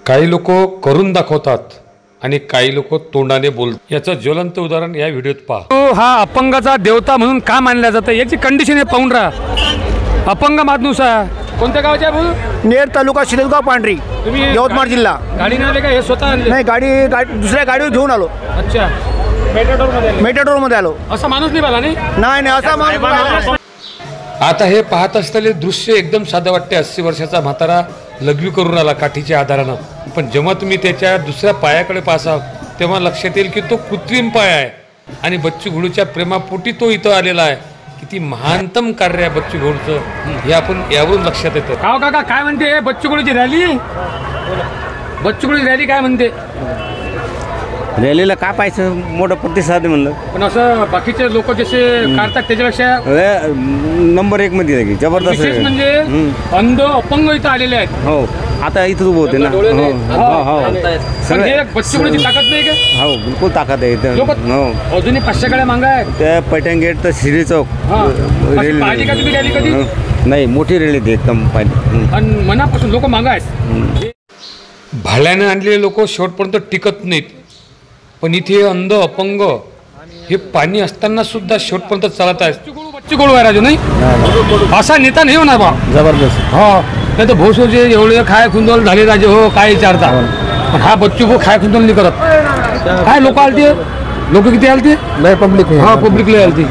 काही लोक करून दाखवतात आणि काही लोक तोंडाने बोलतात। याचं ज्वलंत उदाहरण या व्हिडिओत पहा। तो हा अपंगाचा देवता म्हणून का मानला जातं याची कंडिशन हे पाहून राहा। अपंग माणूस आहे, कोणत्या गावाचे आहे भाऊ? नेर तालुका शिरसगाव पांढरी, तुम्ही यवतमाळ जिल्हा। गाडी नाही का? हे स्वतः आणले? नाही, गाडी दुसऱ्या गाडीवर घेऊन आलो। अच्छा, मेटाडोर मध्ये आलो। असा माणूस नाही पाहिला? नाही असा माणूस। आता हे पाहत असलेले दृश्य एकदम साधं वाटते। 80 वर्षाचा म्हातारा लघवी करून आला काठीच्या आधारानं, पण जेव्हा तुम्ही त्याच्या दुसऱ्या पायाकडे पाहाल तेव्हा लक्षात येईल की तो कृत्रिम पाय आहे आणि बच्चू कडूच्या प्रेमापोटी तो इथं आलेला आहे। किती महानतम कार्य आहे बच्चू कडूचं हे आपण यावरून लक्षात येतं। काव काका काय म्हणते बच्चू कडूची रॅली? बच्चू कडूची रॅली काय म्हणते? रॅलीला का पाहायचं, मोठं प्रतिसाद आहे म्हणलं। पण असं बाकीचे लोक जसे काढतात त्याच्यापेक्षा नंबर 1 मध्ये आहे, जबरदस्त विशेष म्हणजे अंध अपंग इथं आलेले आहेत। हो, आता इथं उभं होते ना। सगळे बच्चू कडूची ताकद नाही का? हो, बिलकुल ताकद आहे इथं। हो, अजूनही 500 गाड्या मागा आहेत त्या पैठण गेट तर शिरी चौक पाहिली का तुम्ही रॅली कधी? नाही, मोठी रॅली ते एकदम पाहिली आणि मनापासून लोक मागा आहेत। भाड्याने आणलेले लोक शेवटपर्यंत टिकत नाहीत, पण इथे अंध अपंग हे पाणी असताना सुद्धा शेवटपर्यंत चालत आहेत। बच्चू कडू आहे राजू, नाही असा नेता नाही होणार बा। जबरदस्त। हो, नाही तर भोसोचे एवढे खाय खुंदोल झाले राजे हो काय विचारता, पण हा बच्चू भाऊ खाय खुंदोल नाही करत। काय लोक आलते, लोक किती आलते? नाही, पब्लिक। हा, पब्लिक लय आलती।